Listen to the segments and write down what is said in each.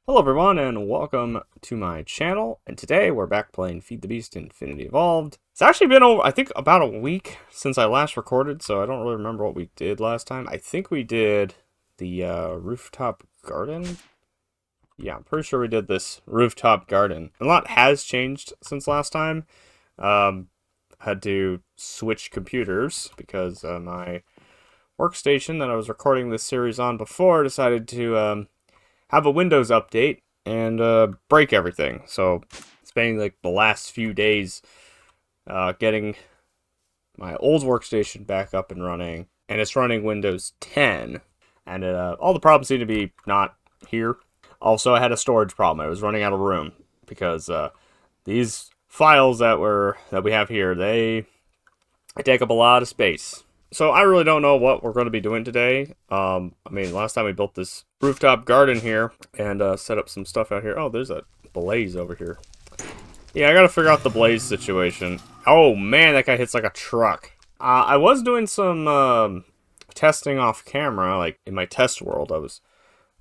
Hello everyone and welcome to my channel, and today we're back playing Feed the Beast Infinity Evolved. It's actually been over, I think, about a week since I last recorded, so I don't really remember what we did last time. I think we did the rooftop garden. Yeah, I'm pretty sure we did this rooftop garden. A lot has changed since last time. Had to switch computers because my workstation that I was recording this series on before decided to have a Windows update and break everything. So spending like the last few days getting my old workstation back up and running, and it's running Windows 10, and all the problems seem to be not here. Also, I had a storage problem. I was running out of room because these files that we have here, they take up a lot of space. So I really don't know what we're going to be doing today. I mean, last time we built this rooftop garden here and set up some stuff out here. Oh, there's a blaze over here. Yeah, I got to figure out the blaze situation. Oh man, that guy hits like a truck. I was doing some testing off camera, like in my test world. I was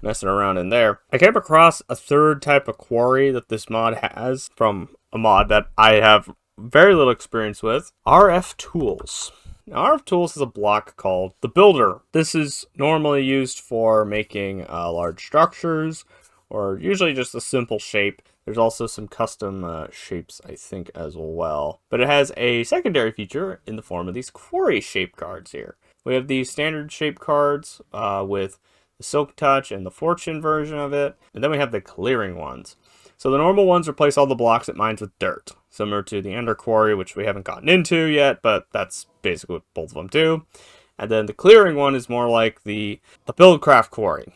messing around in there. I came across a third type of quarry that this mod has from a mod that I have very little experience with. RF Tools. Now, RF Tools is a block called the Builder. This is normally used for making large structures, or usually just a simple shape. There's also some custom shapes, I think, as well. But it has a secondary feature in the form of these quarry shape cards here. We have these standard shape cards with the Silk Touch and the Fortune version of it. And then we have the clearing ones. So the normal ones replace all the blocks it mines with dirt, similar to the Ender Quarry, which we haven't gotten into yet, but that's basically what both of them do. And then the clearing one is more like the Buildcraft Quarry.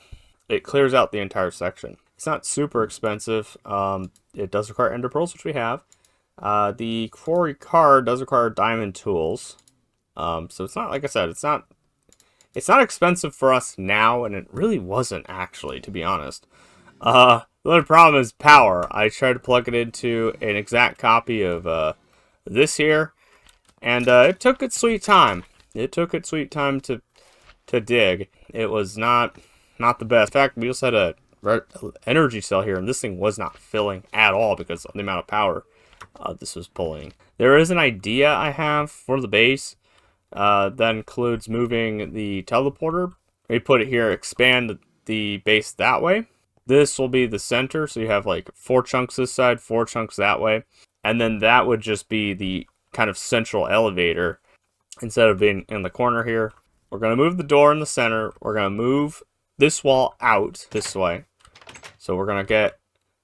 It clears out the entire section. It's not super expensive. It does require Ender Pearls, which we have. The Quarry card does require diamond tools. So it's not, like I said, it's not expensive for us now, and it really wasn't actually, to be honest. The only problem is power. I tried to plug it into an exact copy of this here, and it took its sweet time. It took its sweet time to dig. It was not the best. In fact, we also had a energy cell here, and this thing was not filling at all because of the amount of power this was pulling. There is an idea I have for the base that includes moving the teleporter. We put it here, expand the base that way. This will be the center, so you have like 4 chunks this side, 4 chunks that way. And then that would just be the kind of central elevator instead of being in the corner here. We're going to move the door in the center. We're going to move this wall out this way. So we're going to get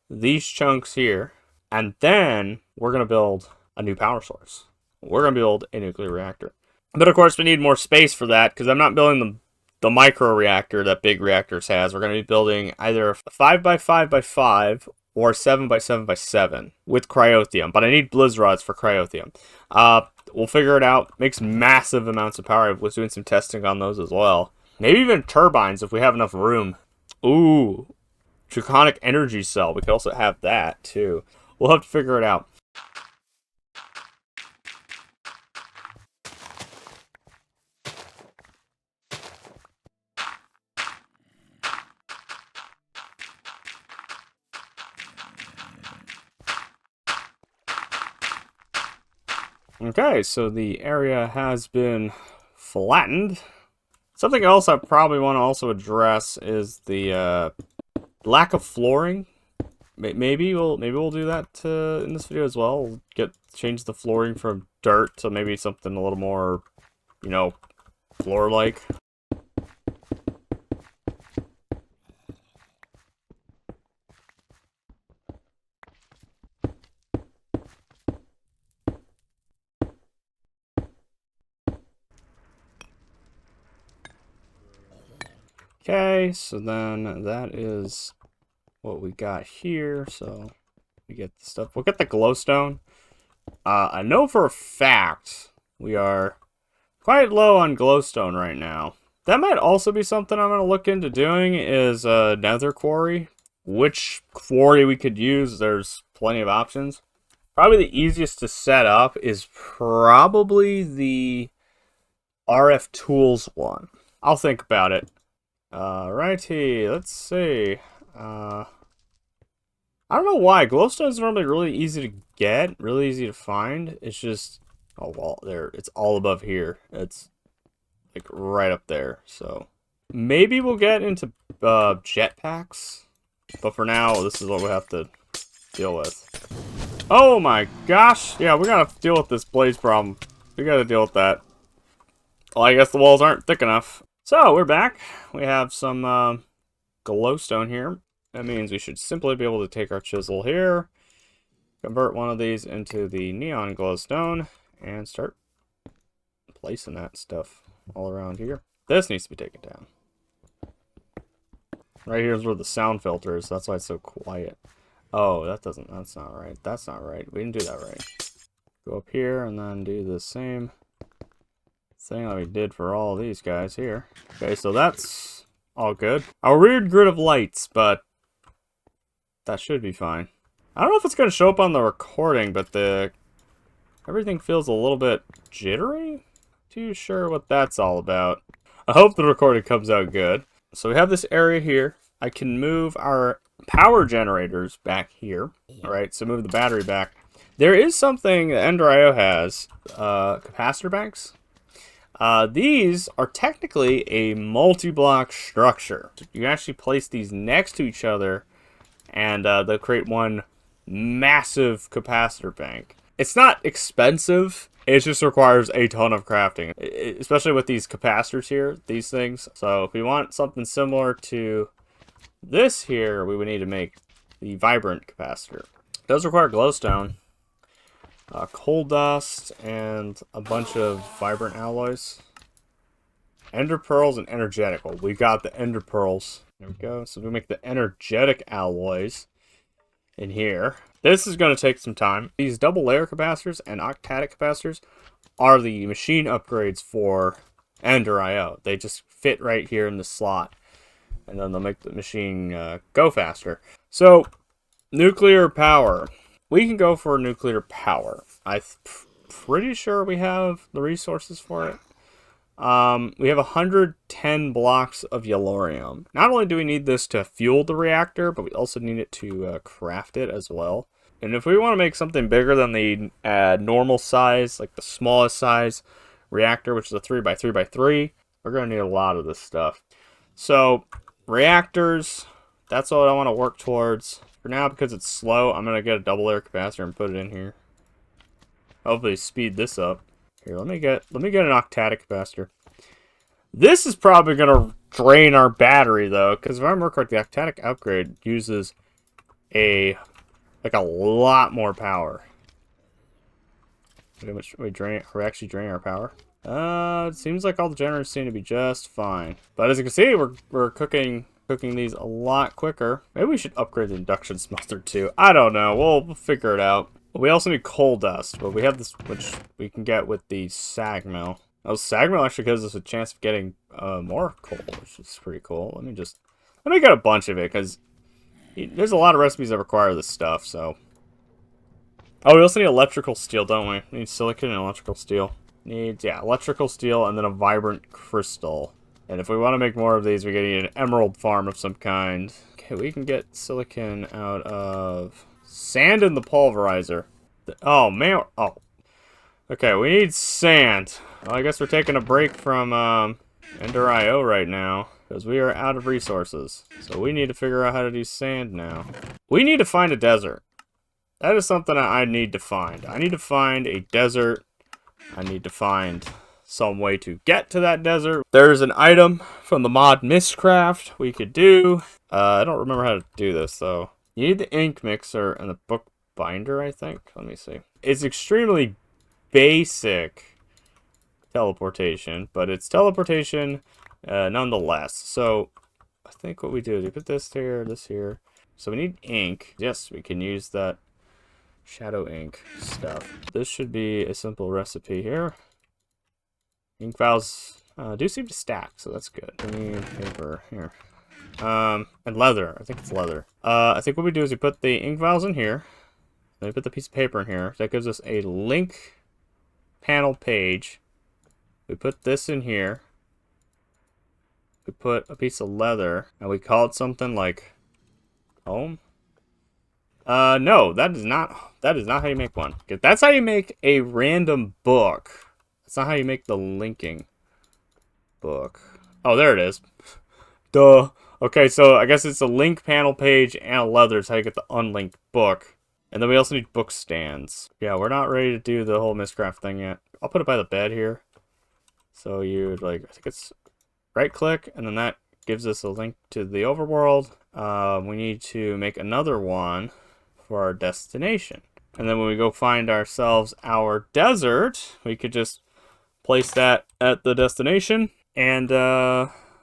these chunks here. And then we're going to build a new power source. We're going to build a nuclear reactor. But of course, we need more space for that because I'm not building the micro reactor that Big Reactors has. We're going to be building either a 5x5x5 or 7x7x7 with cryotheum, but I need blizz rods for cryotheum. We'll figure it out. Makes massive amounts of power. I was doing some testing on those as well. Maybe even turbines if we have enough room. Ooh, draconic energy cell. We could also have that too. We'll have to figure it out. Okay, so the area has been flattened. Something else I probably want to also address is the lack of flooring. Maybe we'll do that in this video as well. Change the flooring from dirt to maybe something a little more, floor-like. Okay, so then that is what we got here. So we get the stuff. We'll get the glowstone. I know for a fact we are quite low on glowstone right now. That might also be something I'm going to look into doing is a nether quarry. Which quarry we could use, there's plenty of options. Probably the easiest to set up is probably the RF Tools one. I'll think about it. Righty, let's see. I don't know why. Glowstone is normally really easy to get, really easy to find. It's just, oh well, there. It's all above here. It's like right up there. So maybe we'll get into jetpacks, but for now, this is what we have to deal with. Oh my gosh! Yeah, we gotta deal with this blaze problem. We gotta deal with that. Well, I guess the walls aren't thick enough. So we're back. We have some glowstone here. That means we should simply be able to take our chisel here, convert one of these into the neon glowstone, and start placing that stuff all around here. This needs to be taken down. Right here is where the sound filter is. That's why it's so quiet. Oh, that's not right. That's not right. We didn't do that right. Go up here and then do the same thing that we did for all these guys here. Okay, so that's all good. A weird grid of lights, but that should be fine. I don't know if it's going to show up on the recording, but everything feels a little bit jittery. Too sure what that's all about. I hope the recording comes out good. So we have this area here. I can move our power generators back here. All right, so move the battery back. There is something that Ender.io has, capacitor banks. These are technically a multi-block structure. You actually place these next to each other, and they'll create one massive capacitor bank. It's not expensive. It just requires a ton of crafting, especially with these capacitors here, these things. So if we want something similar to this here, we would need to make the vibrant capacitor. It does require glowstone, coal dust, and a bunch of vibrant alloys. Ender pearls and energetic. Well, we got the ender pearls. There we go. So we make the energetic alloys in here. This is going to take some time. These double layer capacitors and octadic capacitors are the machine upgrades for Ender.io. They just fit right here in the slot, and then they'll make the machine go faster. So, nuclear power. We can go for nuclear power. I'm pretty sure we have the resources for it. We have 110 blocks of yellorium. Not only do we need this to fuel the reactor, but we also need it to craft it as well. And if we want to make something bigger than the normal size, like the smallest size reactor, which is a 3x3x3, we're going to need a lot of this stuff. So, reactors, that's what I want to work towards. For now, because it's slow, I'm going to get a double layer capacitor and put it in here. Hopefully speed this up. Here, let me get an octadic capacitor. This is probably going to drain our battery, though, because if I remember correctly, the octadic upgrade uses a lot more power. How much we actually drain our power? It seems like all the generators seem to be just fine. But as you can see, we're cooking these a lot quicker. Maybe we should upgrade the induction smelter too. I don't know. We'll figure it out. We also need coal dust, but we have this, which we can get with the sag mill. Oh, sag mill actually gives us a chance of getting more coal, which is pretty cool. Let me get a bunch of it, because there's a lot of recipes that require this stuff, so. Oh, we also need electrical steel, don't we? We need silicon and electrical steel. Yeah, electrical steel and then a vibrant crystal. And if we want to make more of these, we're going to need an emerald farm of some kind. Okay, we can get silicon out of sand in the pulverizer. Oh, man. Oh. Okay, we need sand. Well, I guess we're taking a break from Ender.io right now, because we are out of resources. So we need to figure out how to do sand now. We need to find a desert. That is something I need to find. I need to find a desert. I need to find some way to get to that desert. There's an item from the mod Mistcraft we could do. I don't remember how to do this, though. You need the ink mixer and the book binder, I think. Let me see. It's extremely basic teleportation, but it's teleportation nonetheless. So I think what we do is we put this here, this here. So we need ink. Yes, we can use that shadow ink stuff. This should be a simple recipe here. Ink vials do seem to stack, so that's good. We need paper here. And leather. I think it's leather. I think what we do is we put the ink vials in here. Then we put the piece of paper in here. That gives us a link panel page. We put this in here. We put a piece of leather, and we call it something like home. No, that is not how you make one. That's how you make a random book. That's not how you make the linking book. Oh, there it is. Duh. Okay, so I guess it's a link panel page and a leather is how you get the unlinked book. And then we also need book stands. Yeah, we're not ready to do the whole Mistcraft thing yet. I'll put it by the bed here. So you'd like, I think it's right click, and then that gives us a link to the overworld. We need to make another one for our destination. And then when we go find ourselves our desert, we could just place that at the destination, and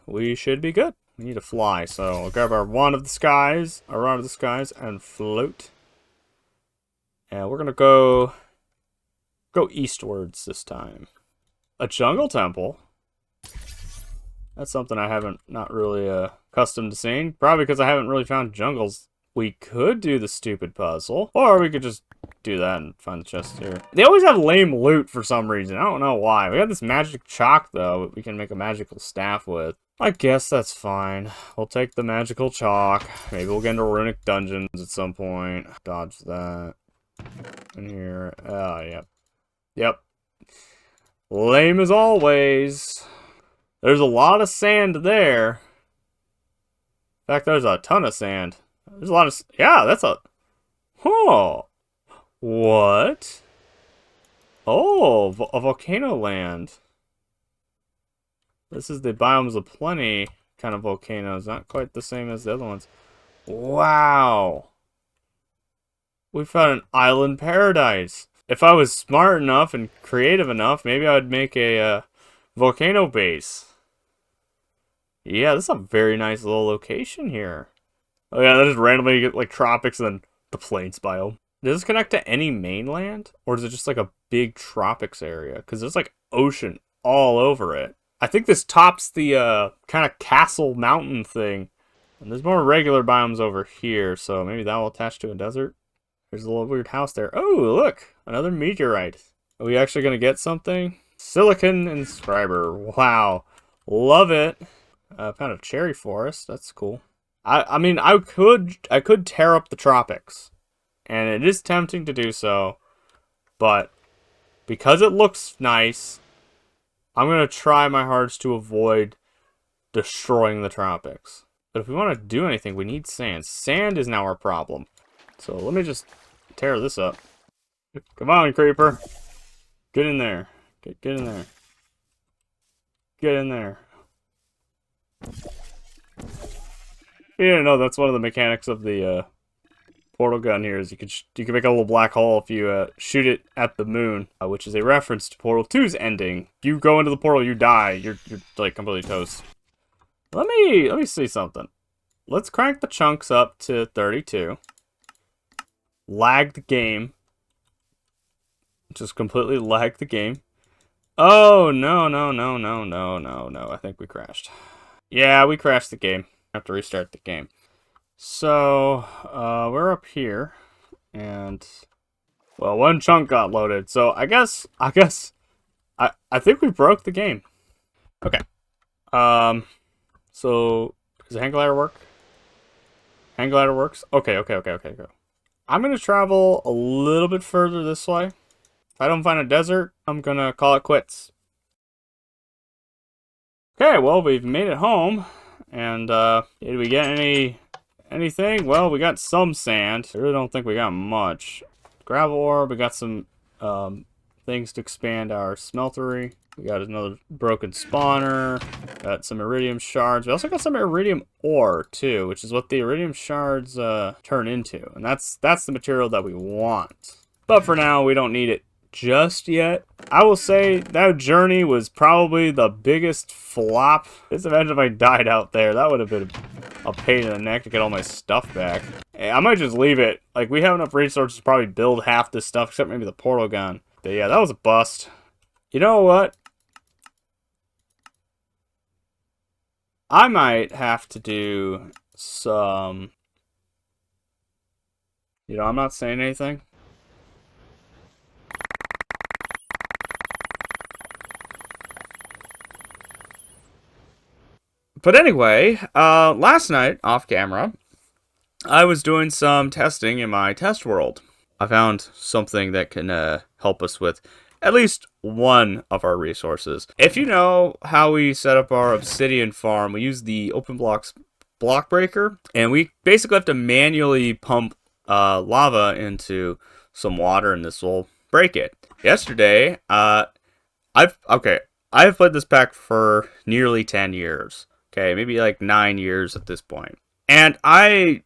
we should be good. We need to fly, so we'll grab our Wand of the Skies, and float. And we're gonna go eastwards this time. A jungle temple? That's something I haven't not really accustomed to seeing. Probably because I haven't really found jungles. We could do the stupid puzzle, or we could just do that and find the chest here. They always have lame loot for some reason. I don't know why. We got this magic chalk though that we can make a magical staff with. I guess that's fine. We'll take the magical chalk. Maybe we'll get into runic dungeons at some point. Dodge that. In here. Yep. Yep. Lame as always. There's a lot of sand there. In fact, there's a ton of sand. There's a lot of... Yeah, that's a... Huh. What? Oh, a volcano land. This is the Biomes of Plenty kind of volcanoes. Not quite the same as the other ones. Wow. We found an island paradise. If I was smart enough and creative enough, maybe I would make a volcano base. Yeah, this is a very nice little location here. Oh yeah, that just randomly get like tropics and then the plains biome. Does this connect to any mainland? Or is it just like a big tropics area? Because there's like ocean all over it. I think this tops the kind of castle mountain thing. And there's more regular biomes over here, so maybe that will attach to a desert. There's a little weird house there. Oh, look! Another meteorite. Are we actually going to get something? Silicon inscriber. Wow. Love it. Found a cherry forest. That's cool. I mean, I could tear up the tropics. And it is tempting to do so. But because it looks nice, I'm going to try my hardest to avoid destroying the tropics. But if we want to do anything, we need sand. Sand is now our problem. So let me just tear this up. Come on, creeper. Get in there. Get in there. Get in there. You didn't know that's one of the mechanics of the portal gun here is you can make a little black hole if you shoot it at the moon, which is a reference to Portal 2's ending. If you go into the portal, you die. You're like completely toast. Let me see something. Let's crank the chunks up to 32. Lag the game. Just completely lag the game. Oh, no. I think we crashed. Yeah, we crashed the game. Have to restart the game. So, we're up here. And, well, one chunk got loaded. So, I think we broke the game. Okay. So, does the hang glider work? Hang glider works? Okay, go. I'm going to travel a little bit further this way. If I don't find a desert, I'm going to call it quits. Okay, well, we've made it home. And, did we get anything? Well, we got some sand. I really don't think we got much. Gravel ore, we got some, things to expand our smeltery. We got another broken spawner. Got some iridium shards. We also got some iridium ore, too, which is what the iridium shards, turn into. And that's the material that we want. But for now, we don't need it just yet. I will say that journey was probably the biggest flop. Just imagine if I died out there. That would have been a pain in the neck to get all my stuff back. I might just leave it. Like, we have enough resources to probably build half this stuff, except maybe the portal gun. But yeah, that was a bust. You know what? I might have to do some... You know, I'm not saying anything. But anyway, last night, off camera, I was doing some testing in my test world. I found something that can help us with at least one of our resources. If you know how we set up our obsidian farm, we use the open blocks block breaker, and we basically have to manually pump lava into some water, and this will break it. Yesterday, I've played this pack for nearly 10 years. Okay, maybe like 9 years at this point. And I've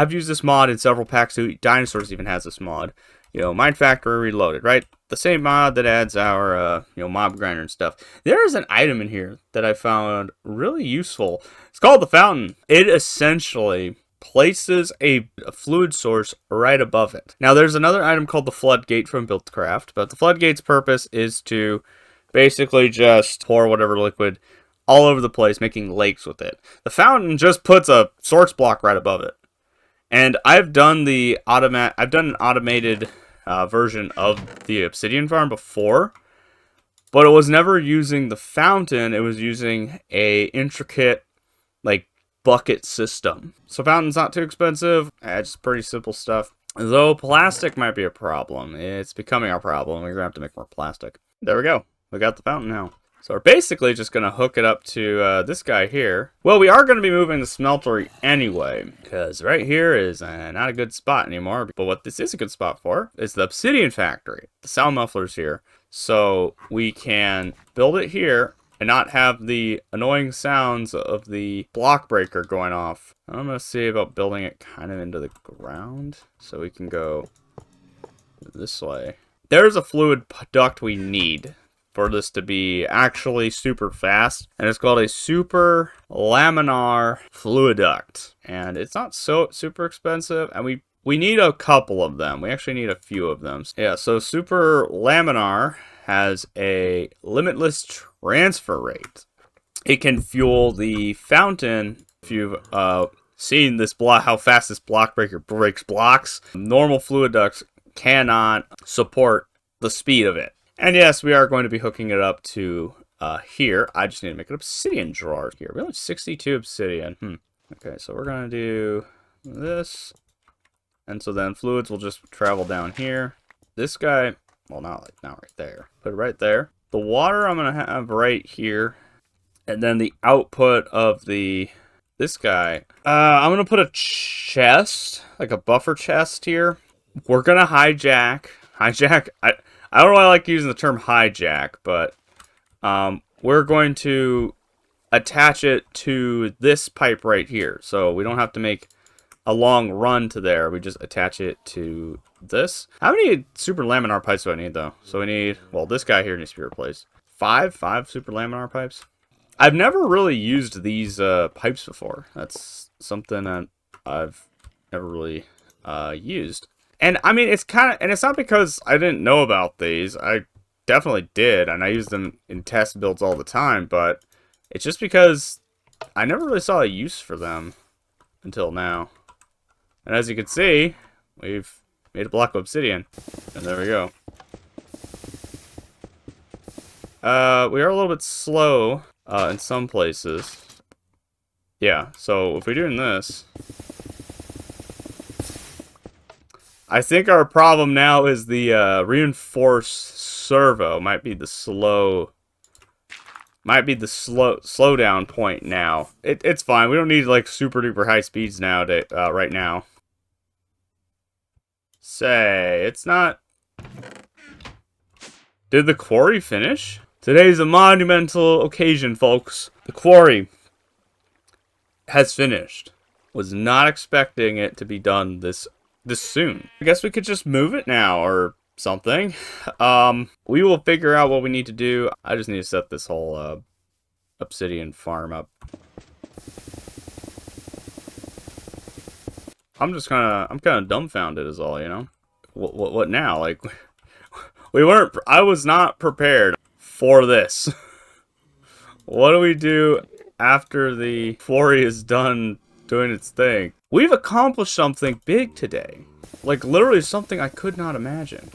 used this mod in several packs. Dinosaurs even has this mod. You know, Mine Factory Reloaded, right? The same mod that adds our, mob grinder and stuff. There is an item in here that I found really useful. It's called the Fountain. It essentially places a fluid source right above it. Now, there's another item called the Floodgate from Buildcraft, but the Floodgate's purpose is to basically just pour whatever liquid all over the place, making lakes with it. The Fountain just puts a source block right above it. And I've done an automated version of the obsidian farm before, but it was never using the fountain. It was using a intricate, like, bucket system. So fountain's not too expensive. Just pretty simple stuff. Though plastic might be a problem. It's becoming our problem. We're gonna have to make more plastic. There we go. We got the fountain now. So we're basically just going to hook it up to this guy here. Well, we are going to be moving the smeltery anyway, because right here is not a good spot anymore. But what this is a good spot for is the obsidian factory. The sound muffler's here. So we can build it here and not have the annoying sounds of the block breaker going off. I'm going to see about building it kind of into the ground so we can go this way. There's a fluid duct we need for this to be actually super fast, and it's called a super laminar fluid duct, and it's not so super expensive, and we need a couple of them. We actually need a few of them. Yeah, so super laminar has a limitless transfer rate. It can fuel the fountain. If you've seen this block, how fast this block breaker breaks blocks, normal fluid ducts cannot support the speed of it. And yes, we are going to be hooking it up to here. I just need to make an obsidian drawer here. We only have 62 obsidian. Okay, so we're going to do this. And so then fluids will just travel down here. This guy, well, not right there. Put it right there. The water I'm going to have right here. And then the output of this guy. I'm going to put a chest, like a buffer chest here. We're going to hijack. I don't really like using the term hijack, but we're going to attach it to this pipe right here. So we don't have to make a long run to there. We just attach it to this. How many super laminar pipes do I need, though? So we need, well, this guy here needs to be replaced. Five super laminar pipes. I've never really used these pipes before. That's something that I've never really used. And I mean, it's not because I didn't know about these. I definitely did, and I use them in test builds all the time, but it's just because I never really saw a use for them until now. And as you can see, we've made a block of obsidian, and there we go. We are a little bit slow in some places. Yeah, so if we're doing this, I think our problem now is the reinforced servo might be the slowdown point now. It's fine. We don't need like super duper high speeds now right now. Say, it's not. Did the quarry finish? Today's a monumental occasion, folks. The quarry has finished. Was not expecting it to be done this soon. I guess we could just move it now or something. We will figure out what we need to do. I just need to set this whole obsidian farm up. I'm kind of dumbfounded is all, you know. What now? Like, I was not prepared for this. What do we do after the quarry is done doing its thing? We've accomplished something big today. Like, literally something I could not imagine.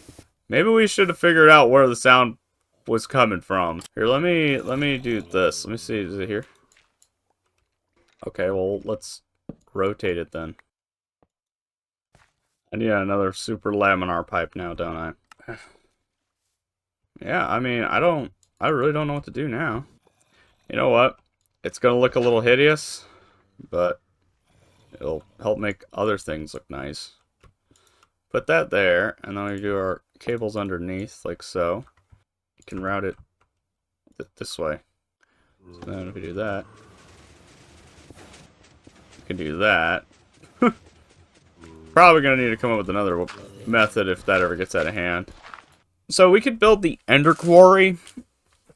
Maybe we should have figured out where the sound was coming from. Here, let me do this. Let me see, is it here? Okay, well, let's rotate it then. I need another super laminar pipe now, don't I? Yeah, I mean, I really don't know what to do now. You know what? It's gonna look a little hideous, but it'll help make other things look nice. Put that there, and then we do our cables underneath, like so. You can route it this way. So then if we do that, you can do that. Probably gonna need to come up with another method if that ever gets out of hand. So we could build the Ender Quarry.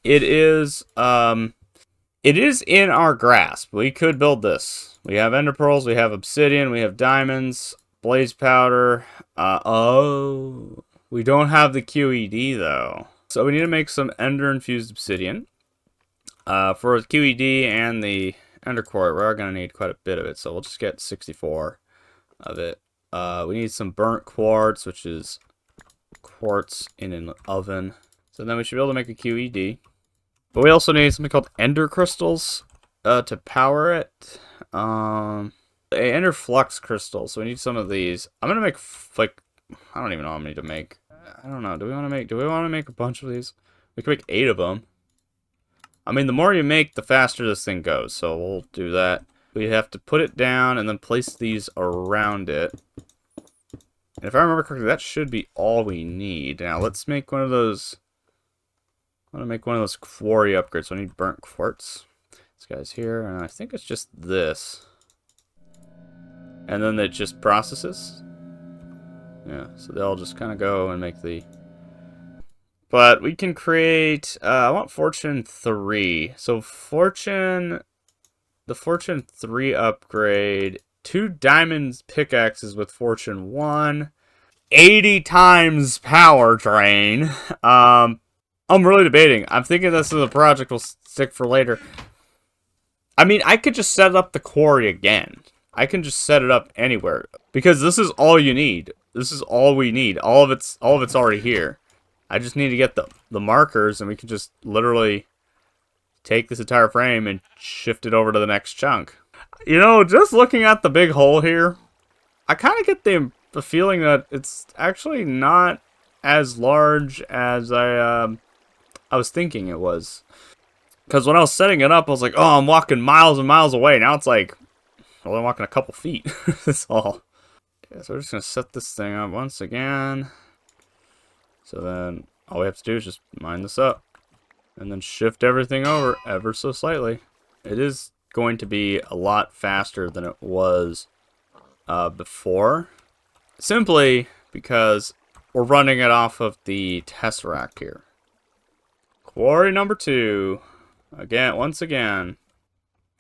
It is in our grasp. We could build this. We have ender pearls, we have obsidian, we have diamonds, blaze powder. Oh, we don't have the QED though. So we need to make some ender infused obsidian. For the QED and the ender quarry, we're going to need quite a bit of it. So we'll just get 64 of it. We need some burnt quartz, which is quartz in an oven. So then we should be able to make a QED. But we also need something called ender crystals to power it. Ender flux crystals. So we need some of these. I'm gonna make like I don't even know how many to make. I don't know. Do we want to make a bunch of these? We can make 8 of them. I mean, the more you make, the faster this thing goes. So we'll do that. We have to put it down and then place these around it. And if I remember correctly, that should be all we need. Now let's make one of those. I want to make one of those quarry upgrades. So I need burnt quartz. This guy's here, and I think it's just this. And then it just processes. Yeah, so they'll just kind of go and make the... But we can create... I want Fortune 3. So the Fortune 3 upgrade. 2 diamond pickaxes with Fortune 1. 80 times power drain. I'm really debating. I'm thinking this is a project we'll stick for later. I mean, I could just set up the quarry again. I can just set it up anywhere. Because this is all you need. This is all we need. All of it's already here. I just need to get the markers, and we can just literally take this entire frame and shift it over to the next chunk. You know, just looking at the big hole here, I kind of get the feeling that it's actually not as large as I was thinking it was. Because when I was setting it up, I was like, oh, I'm walking miles and miles away. Now it's like, well, I'm walking a couple feet. That's all. Yeah, so we're just going to set this thing up once again. So then all we have to do is just mine this up. And then shift everything over ever so slightly. It is going to be a lot faster than it was before. Simply because we're running it off of the Tesseract here. Quarry number 2. Once again.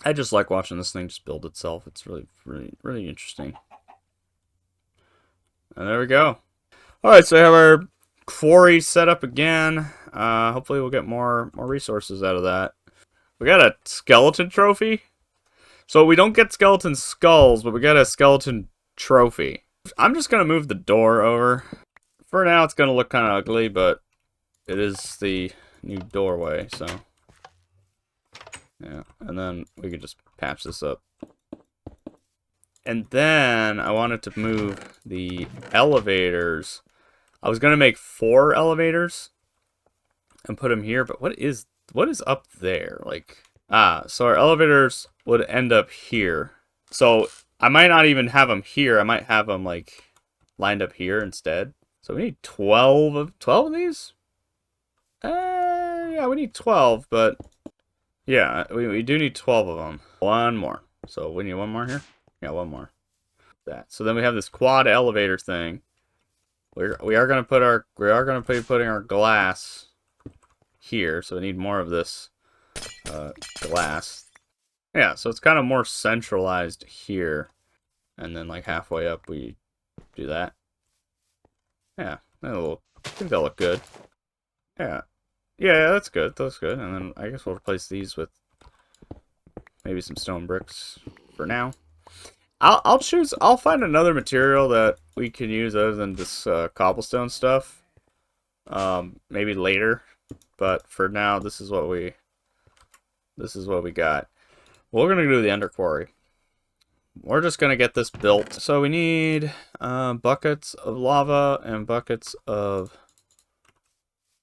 I just like watching this thing just build itself. It's really interesting. And there we go. Alright, so we have our quarry set up again. Hopefully we'll get more resources out of that. We got a skeleton trophy. So we don't get skeleton skulls, but we got a skeleton trophy. I'm just going to move the door over. For now, it's going to look kind of ugly, but it is the new doorway, so... Yeah, and then we can just patch this up. And then I wanted to move the elevators. I was going to make 4 elevators and put them here, but what is up there? Like, so our elevators would end up here. So I might not even have them here. I might have them like lined up here instead. So we need 12 of these? Yeah, we need 12, but yeah, we do need 12 of them. One more. So we need one more here? Yeah, one more. That. So then we have this quad elevator thing. We are going to be putting our glass here, so we need more of this glass. Yeah, so it's kind of more centralized here. And then like halfway up we do that. Yeah, I think that'll look good. Yeah. Yeah, that's good. That's good. And then I guess we'll replace these with maybe some stone bricks for now. I'll find another material that we can use other than this cobblestone stuff. Maybe later. But for now, this is what we got. Well, we're gonna do the Ender Quarry. we're just gonna get this built. So we need buckets of lava and buckets of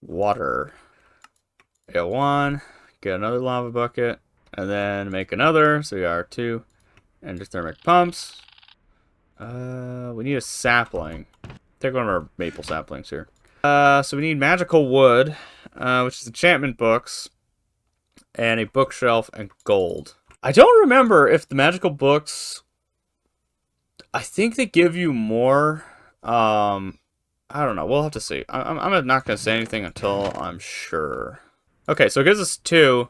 water. Get one, get another lava bucket, and then make another. So we got our 2 endothermic pumps. We need a sapling. Take one of our maple saplings here. So we need magical wood, which is enchantment books, and a bookshelf and gold. I don't remember if the magical books, I think they give you more. I don't know. We'll have to see. I'm not going to say anything until I'm sure. Okay, so it gives us 2.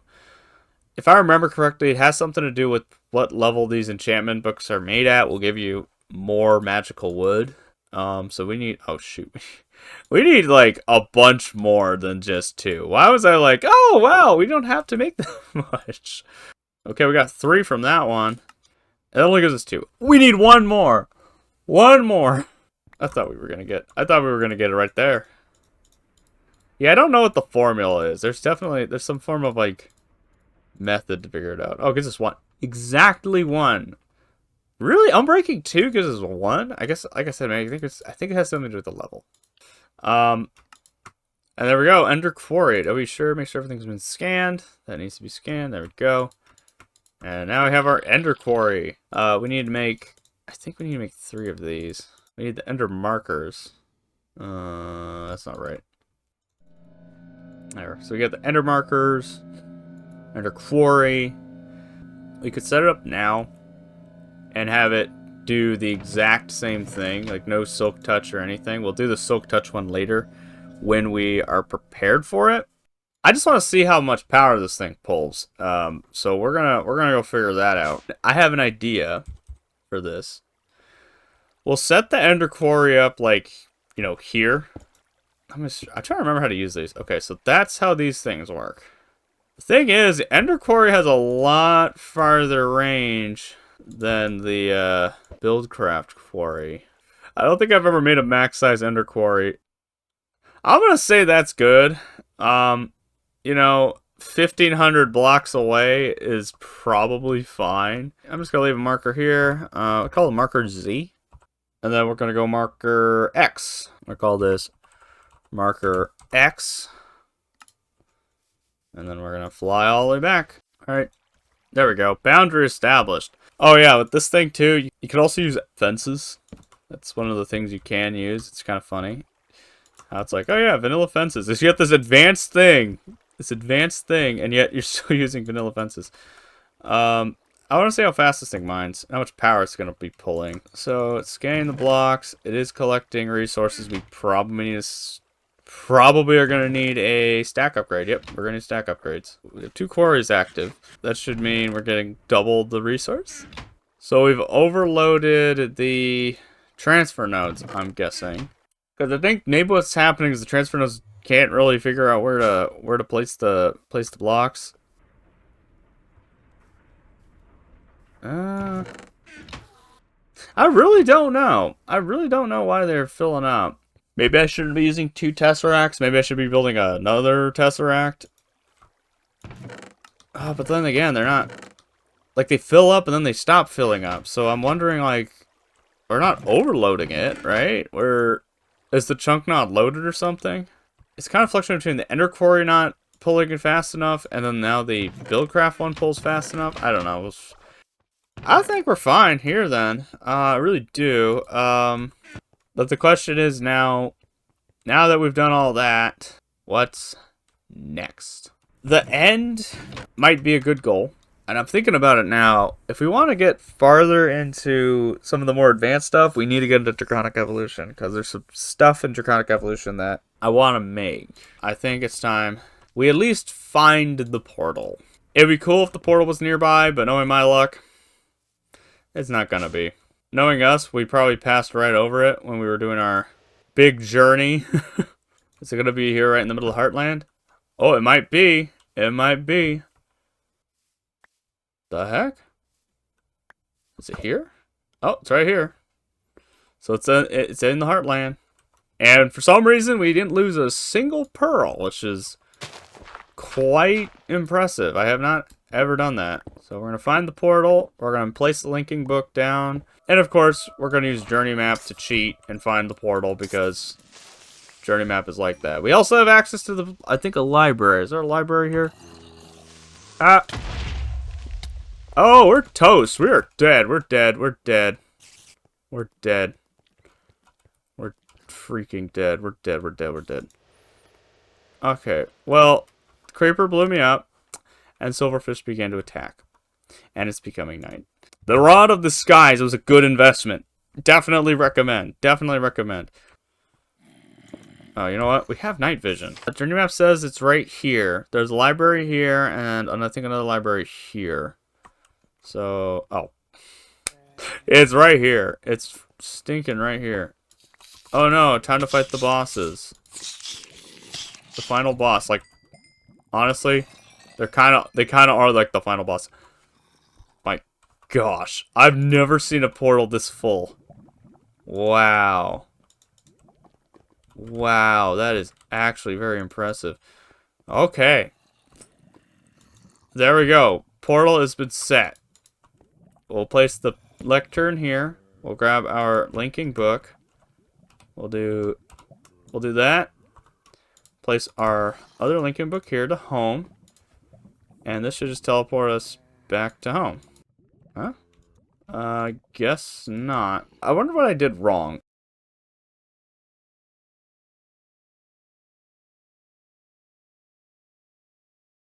If I remember correctly, it has something to do with what level these enchantment books are made at. Will give you more magical wood. So we need, oh shoot. We need like a bunch more than just 2. Why was I like, oh wow, we don't have to make that much. Okay, we got 3 from that one. It only gives us 2. We need 1 more. 1 more. I thought we were gonna get it right there. Yeah, I don't know what the formula is. There's some form of like method to figure it out. Oh, it gives us 1. Exactly 1. Really? Unbreaking 2 gives us 1? I guess, like I said, man, I think it has something to do with the level. And there we go. Ender Quarry. Are we sure? Make sure everything's been scanned. That needs to be scanned. There we go. And now we have our Ender Quarry. We need to make, I think we need to make 3 of these. We need the Ender Markers. That's not right. There. So we got the Ender Markers, Ender Quarry. We could set it up now and have it do the exact same thing, like no silk touch or anything. We'll do the silk touch one later when we are prepared for it. I just want to see how much power this thing pulls. So we're gonna go figure that out. I have an idea for this. We'll set the Ender Quarry up like, you know, here. I'm trying to remember how to use these. Okay, so that's how these things work. The thing is, Ender Quarry has a lot farther range than the Buildcraft Quarry. I don't think I've ever made a max size Ender Quarry. I'm gonna say that's good. You know, 1,500 blocks away is probably fine. I'm just gonna leave a marker here. I'll call it marker Z, and then we're gonna go marker X. I'll call this marker X, and then we're gonna fly all the way back. All right, there we go. Boundary established. Oh yeah, with this thing too, you can also use fences. That's one of the things you can use. It's kind of funny how it's like, oh yeah, vanilla fences. You get this advanced thing, and yet you're still using vanilla fences. I want to see how fast this thing mines, how much power it's going to be pulling. So it's scanning the blocks. It is collecting resources. We probably are going to need a stack upgrade. Yep, we're going to need stack upgrades. We have 2 quarries active. That should mean we're getting double the resource. So we've overloaded the transfer nodes, I'm guessing. Because I think maybe what's happening is the transfer nodes can't really figure out where to place the blocks. I really don't know. I really don't know why they're filling up. Maybe I shouldn't be using 2 Tesseracts. Maybe I should be building another Tesseract. But then again, they're not... Like, they fill up and then they stop filling up. So I'm wondering, like... We're not overloading it, right? Is the chunk not loaded or something? It's kind of fluctuating between the Ender Quarry not pulling it fast enough, and then now the Buildcraft one pulls fast enough. I don't know. I think we're fine here then. I really do. But the question is now that we've done all that, what's next? The end might be a good goal. And I'm thinking about it now. If we want to get farther into some of the more advanced stuff, we need to get into Draconic Evolution. Because there's some stuff in Draconic Evolution that I want to make. I think it's time we at least find the portal. It'd be cool if the portal was nearby, but knowing my luck, it's not going to be. Knowing us, we probably passed right over it when we were doing our big journey. Is it going to be here right in the middle of Heartland? Oh, it might be. It might be. The heck? Is it here? Oh, it's right here. So it's in the Heartland. And for some reason, we didn't lose a single pearl, which is quite impressive. I have not ever done that. So we're going to find the portal. We're going to place the linking book down. And of course, we're going to use Journey Map to cheat and find the portal because Journey Map is like that. We also have access to the, I think, a library. Is there a library here? Ah. Oh, we're toast. We are dead. We're dead. We're dead. We're dead. We're freaking dead. We're dead. We're dead. We're dead. Okay. Well, Creeper blew me up, and Silverfish began to attack. And it's becoming night. The Rod of the Skies was a good investment. Definitely recommend. Definitely recommend. Oh, you know what? We have night vision. The journey map says it's right here. There's a library here, and I think another library here. So, oh. It's right here. It's stinking right here. Oh no, time to fight the bosses. The final boss. Like, honestly, they kind of are like the final boss. My gosh. I've never seen a portal this full. Wow. Wow, that is actually very impressive. Okay. There we go. Portal has been set. We'll place the lectern here. We'll grab our linking book. We'll do that. Place our other linking book here to home. And this should just teleport us back to home. Huh? Guess not. I wonder what I did wrong.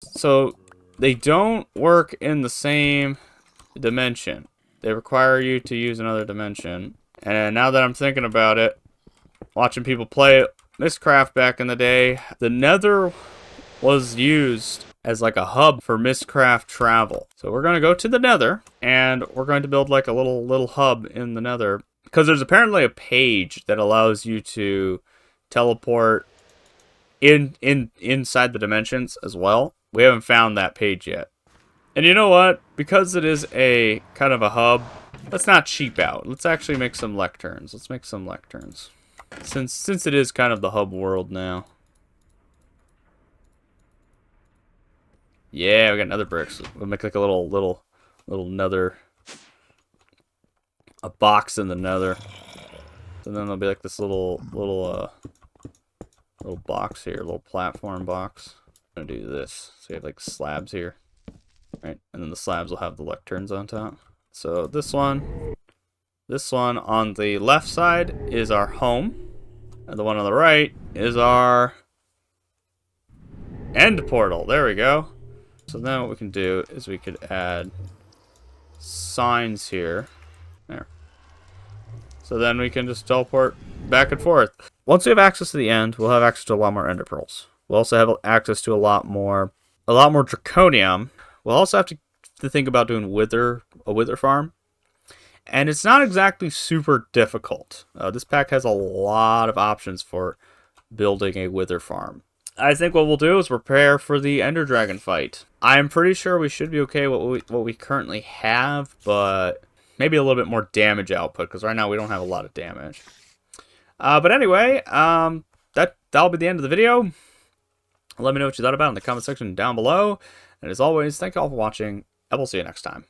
So, they don't work in the same dimension. They require you to use another dimension. And now that I'm thinking about it, watching people play Mistcraft back in the day, the Nether was used as like a hub for Mistcraft travel. So we're going to go to the Nether, and we're going to build like a little hub in the Nether. Because there's apparently a page that allows you to teleport inside the dimensions as well. We haven't found that page yet. And you know what? Because it is a kind of a hub, let's not cheap out. Let's actually make some lecterns. Let's make some lecterns. Since it is kind of the hub world now. Yeah, we got nether bricks. We'll make like a little nether, a box in the nether. And then there'll be like this little box here, little platform box. I'm gonna do this. So we have like slabs here. Right, and then the slabs will have the lecterns on top. So this one on the left side is our home, and the one on the right is our end portal. There we go. So then what we can do is we could add signs here. There. So then we can just teleport back and forth. Once we have access to the end, we'll have access to a lot more ender pearls. We'll also have access to a lot more draconium. We'll also have to think about doing a wither farm. And it's not exactly super difficult. This pack has a lot of options for building a wither farm. I think what we'll do is prepare for the Ender Dragon fight. I'm pretty sure we should be okay with what we currently have, but maybe a little bit more damage output, because right now we don't have a lot of damage. But anyway, that'll be the end of the video. Let me know what you thought about it in the comment section down below. And as always, thank you all for watching, and we'll see you next time.